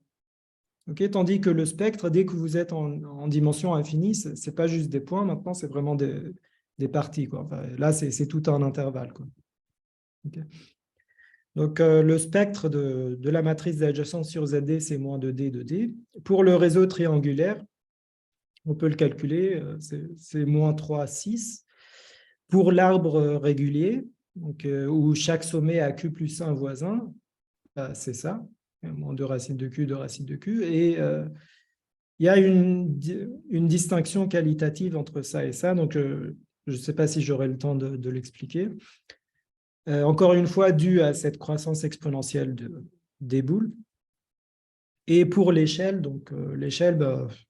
A: Okay, tandis que le spectre, dès que vous êtes en dimension infinie, ce n'est pas juste des points, maintenant c'est vraiment des parties, quoi. Enfin, là, c'est tout un intervalle, quoi. Okay. Donc, le spectre de la matrice d'adjacence sur ZD, c'est moins 2D, 2D. Pour le réseau triangulaire, on peut le calculer, c'est moins 3, 6. Pour l'arbre régulier, donc, où chaque sommet a Q plus 1 voisin, c'est ça, moins 2 racines de Q, 2 racines de Q. Et il y a une distinction qualitative entre ça et ça, donc je ne sais pas si j'aurai le temps de l'expliquer. Encore une fois, dû à cette croissance exponentielle des boules. Et pour l'échelle, donc l'échelle,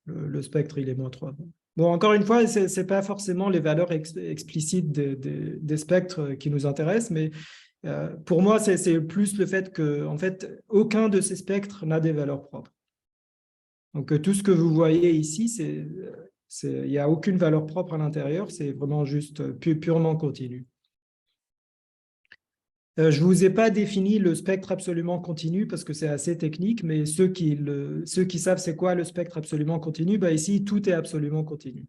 A: le spectre, il est moins 3. Bon, encore une fois, ce n'est pas forcément les valeurs explicites des spectres qui nous intéressent, mais pour moi, c'est plus le fait que, en fait, aucun de ces spectres n'a des valeurs propres. Donc, tout ce que vous voyez ici, il n'y a aucune valeur propre à l'intérieur, c'est vraiment juste purement continu. Je ne vous ai pas défini le spectre absolument continu parce que c'est assez technique, mais ceux qui savent c'est quoi le spectre absolument continu, ici, tout est absolument continu.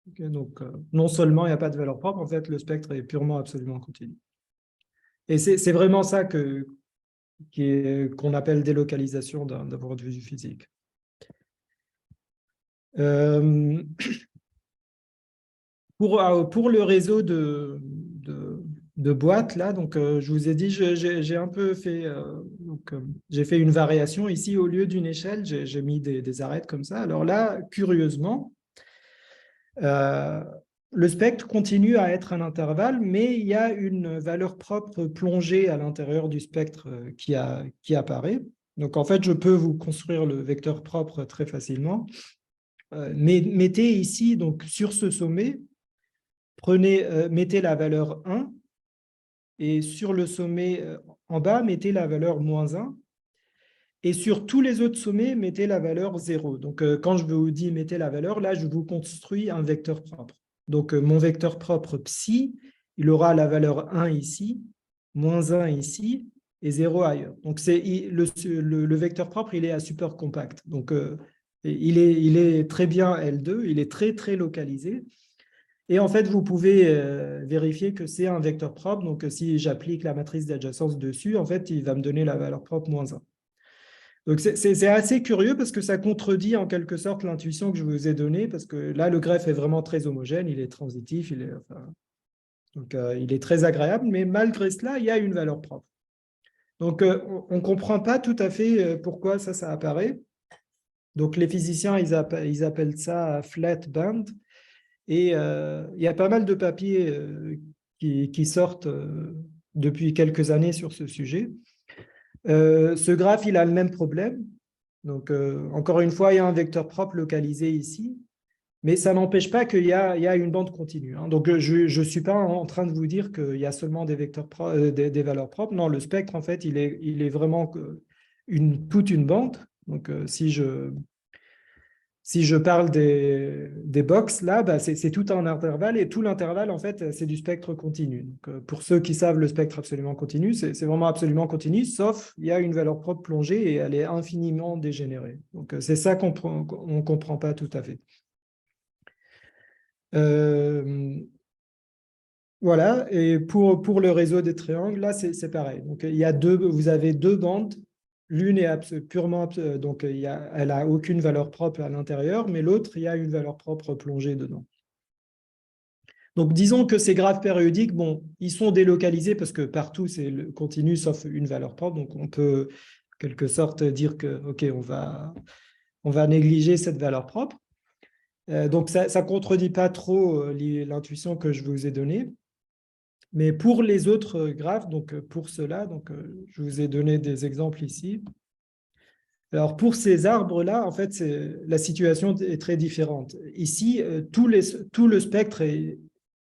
A: Okay, donc, non seulement il n'y a pas de valeur propre, en fait, le spectre est purement absolument continu. Et c'est vraiment ça qu'on appelle délocalisation d'un point de vue physique. Pour le réseau de boîtes, là, donc, je vous ai dit, j'ai un peu fait, j'ai fait une variation. Ici, au lieu d'une échelle, j'ai mis des arêtes comme ça. Alors là, curieusement, le spectre continue à être un intervalle, mais il y a une valeur propre plongée à l'intérieur du spectre qui apparaît. Donc, en fait, je peux vous construire le vecteur propre très facilement. Mais mettez ici, donc, sur ce sommet, mettez la valeur 1 et sur le sommet en bas, mettez la valeur moins 1. Et sur tous les autres sommets, mettez la valeur 0. Donc, quand je vous dis mettez la valeur, là, je vous construis un vecteur propre. Donc, mon vecteur propre psi, il aura la valeur 1 ici, moins 1 ici, et 0 ailleurs. Donc, le vecteur propre, il est à support compact. Donc, il est très bien L2, il est très, très localisé. Et en fait, vous pouvez vérifier que c'est un vecteur propre. Donc, si j'applique la matrice d'adjacence dessus, en fait, il va me donner la valeur propre moins 1. Donc, c'est assez curieux parce que ça contredit en quelque sorte l'intuition que je vous ai donnée, parce que là, le greffe est vraiment très homogène, il est transitif, il est très agréable, mais malgré cela, il y a une valeur propre. Donc, on ne comprend pas tout à fait pourquoi ça apparaît. Donc, les physiciens, ils appellent ça flat band. Et il y a pas mal de papiers qui sortent depuis quelques années sur ce sujet. Ce graphe, il a le même problème. Donc, encore une fois, il y a un vecteur propre localisé ici, mais ça n'empêche pas qu'il y a une bande continue. Hein. Donc, je ne suis pas en train de vous dire qu'il y a seulement des vecteurs des valeurs propres. Non, le spectre, en fait, il est vraiment toute une bande. Donc, si je parle des box, là, bah, c'est tout un intervalle, et tout l'intervalle, en fait, c'est du spectre continu. Donc, pour ceux qui savent le spectre absolument continu, c'est vraiment absolument continu, sauf il y a une valeur propre plongée et elle est infiniment dégénérée. Donc, c'est ça qu'on ne comprend pas tout à fait. Voilà, et pour le réseau des triangles, là, c'est pareil. Donc, vous avez deux bandes. L'une est purement, donc elle n'a aucune valeur propre à l'intérieur, mais l'autre, il y a une valeur propre plongée dedans. Donc, disons que ces graphes périodiques, bon, ils sont délocalisés parce que partout, c'est le continu sauf une valeur propre. Donc, on peut, en quelque sorte, dire que, OK, on va négliger cette valeur propre. Donc, ça ne contredit pas trop l'intuition que je vous ai donnée. Mais pour les autres graphes, donc pour cela, donc, je vous ai donné des exemples ici. Alors, pour ces arbres-là, en fait, la situation est très différente. Ici, tout le spectre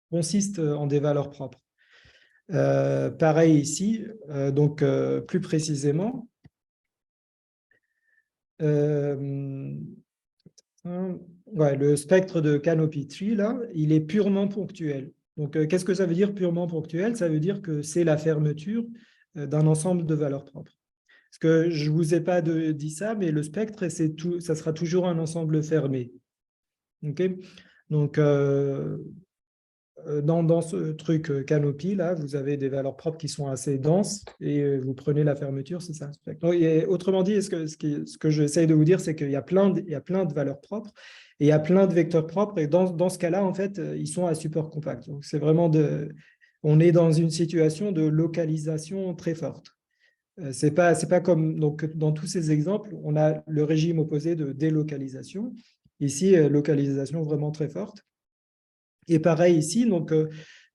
A: consiste en des valeurs propres. Pareil ici, donc plus précisément, le spectre de Canopy Tree, là, il est purement ponctuel. Donc, qu'est-ce que ça veut dire purement ponctuel? Ça veut dire que c'est la fermeture d'un ensemble de valeurs propres. Parce que je ne vous ai pas dit ça, mais le spectre, ça sera toujours un ensemble fermé. Okay. Donc, dans ce truc Canopy, là, vous avez des valeurs propres qui sont assez denses et vous prenez la fermeture, c'est ça un spectre. Donc, autrement dit, ce que j'essaye de vous dire, c'est qu'il y a plein de valeurs propres et il y a plein de vecteurs propres. Et dans ce cas-là, en fait, ils sont à support compact. Donc, c'est vraiment on est dans une situation de localisation très forte. C'est pas comme donc, dans tous ces exemples, on a le régime opposé de délocalisation. Ici, localisation vraiment très forte. Et pareil ici, donc,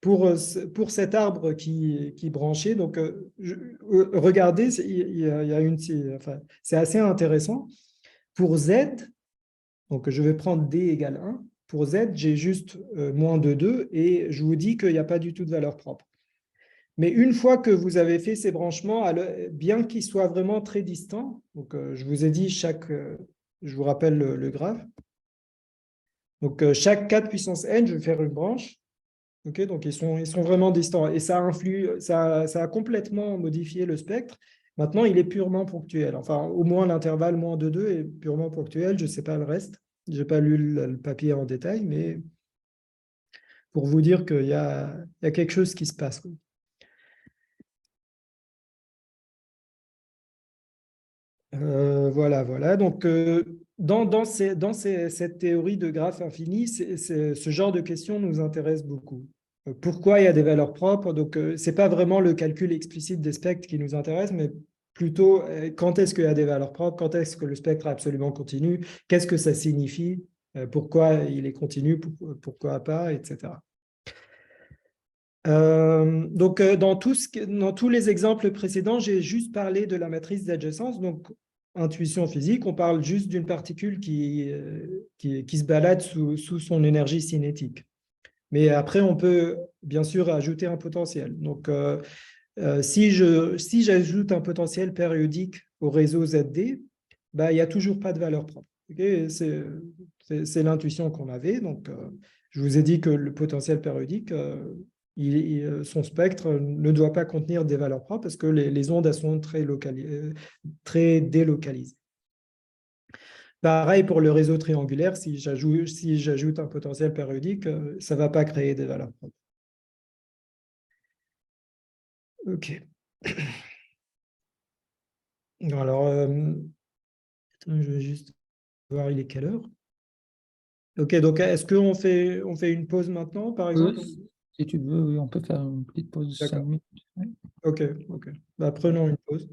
A: pour cet arbre qui branchait, donc, regardez, c'est assez intéressant. Pour Z, donc je vais prendre D égale 1. Pour Z, j'ai juste moins de 2 et je vous dis qu'il n'y a pas du tout de valeur propre. Mais une fois que vous avez fait ces branchements, bien qu'ils soient vraiment très distants, donc je vous ai dit je vous rappelle le graphe. Donc chaque 4 puissance n, je vais faire une branche. Okay, donc ils sont vraiment distants et ça a complètement modifié le spectre. Maintenant, il est purement ponctuel. Enfin, au moins l'intervalle moins de 2 est purement ponctuel. Je ne sais pas le reste. Je n'ai pas lu le papier en détail, mais pour vous dire qu'il y a quelque chose qui se passe. Voilà. Donc, cette théorie de graphe infini, ce genre de questions nous intéresse beaucoup. Pourquoi il y a des valeurs propres? Donc, ce n'est pas vraiment le calcul explicite des spectres qui nous intéresse, mais plutôt quand est-ce qu'il y a des valeurs propres, quand est-ce que le spectre est absolument continu, qu'est-ce que ça signifie, pourquoi il est continu, pourquoi pas, etc. Donc, dans tous les exemples précédents, j'ai juste parlé de la matrice d'adjacence. Donc, intuition physique, on parle juste d'une particule qui se balade sous son énergie cinétique. Mais après, on peut bien sûr ajouter un potentiel. Donc, si j'ajoute un potentiel périodique au réseau ZD, bah, il n'y a toujours pas de valeur propre. Okay, c'est l'intuition qu'on avait. Donc, je vous ai dit que le potentiel périodique, son spectre ne doit pas contenir des valeurs propres parce que les ondes elles sont très délocalisées. Pareil pour le réseau triangulaire, si j'ajoute un potentiel périodique, ça ne va pas créer des valeurs propres. OK. Alors, attends, je vais juste voir, il est quelle heure? OK, donc est-ce qu'on fait une pause maintenant, par exemple?
C: Si tu veux, oui, on peut faire une petite pause 5
A: D'accord.
C: minutes. Oui.
A: OK. Bah, prenons une pause.